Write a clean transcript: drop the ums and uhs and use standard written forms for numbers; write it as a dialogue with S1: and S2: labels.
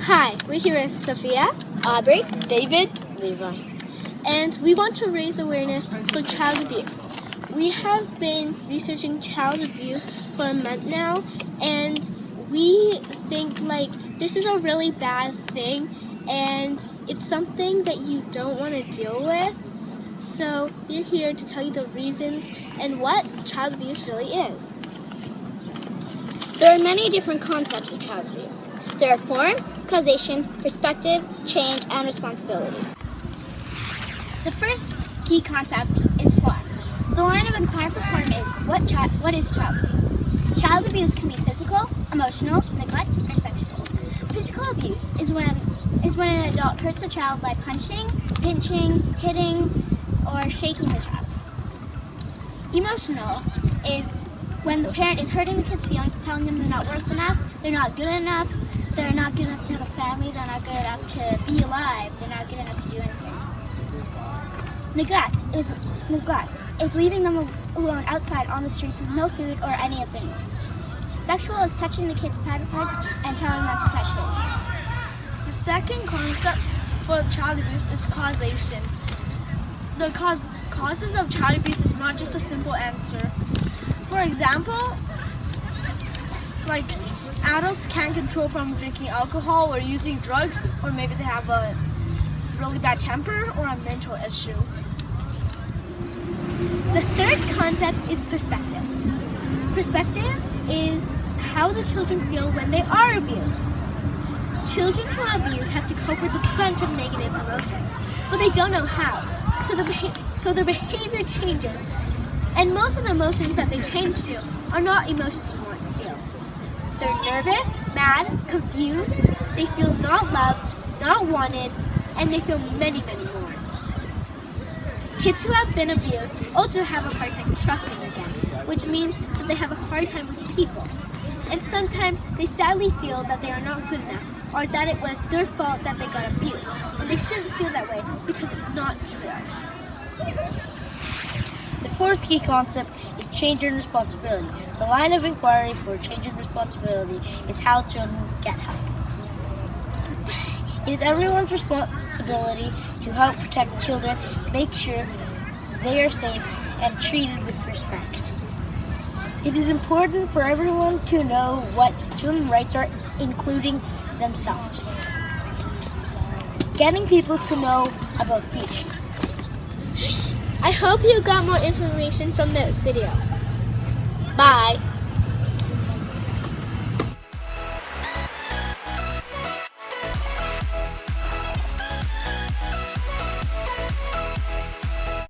S1: Hi, we're here with Sophia,
S2: Aubrey, David, Levi.
S1: and we want to raise awareness for child abuse. We have been researching child abuse for a month now, and we think this is a really bad thing, and it's something that you don't want to deal with. So we're here to tell you the reasons and what child abuse really is.
S2: There are many different concepts of child abuse. There are form, causation, perspective, change, and responsibility. The first key concept is form. The line of inquiry for form is, what is child abuse? Child abuse can be physical, emotional, neglect, or sexual. Physical abuse is when an adult hurts a child by punching, pinching, hitting, or shaking the child. Emotional is when the parent is hurting the kid's feelings, telling them they're not worth enough, they're not good enough, they're not good enough to have a family, they're not good enough to be alive, they're not good enough to do anything. Neglect is leaving them alone outside on the streets with no food or any of their needs. Sexual is touching the kid's private parts and telling them to touch his.
S3: The second concept for child abuse is causation. The causes of child abuse is not just a simple answer. For example, adults can't control from drinking alcohol or using drugs, or maybe they have a really bad temper or a mental issue.
S1: The third concept is perspective. Perspective is how the children feel when they are abused. Children who are abused have to cope with a bunch of negative emotions, but they don't know how. So their behavior changes, and most of the emotions that they change to are not emotions you want to feel. They're nervous, mad, confused, they feel not loved, not wanted, and they feel many, many more. Kids who have been abused also have a hard time trusting again, which means that they have a hard time with people. And sometimes they sadly feel that they are not good enough, or that it was their fault that they got abused, and they shouldn't feel that way because it's not true.
S4: The fourth key concept is change and responsibility. The line of inquiry for change and responsibility is how children get help. It is everyone's responsibility to help protect children, make sure they are safe and treated with respect. It is important for everyone to know what children's rights are, including themselves. Getting people to know about the issue.
S1: I hope you got more information from this video. Bye!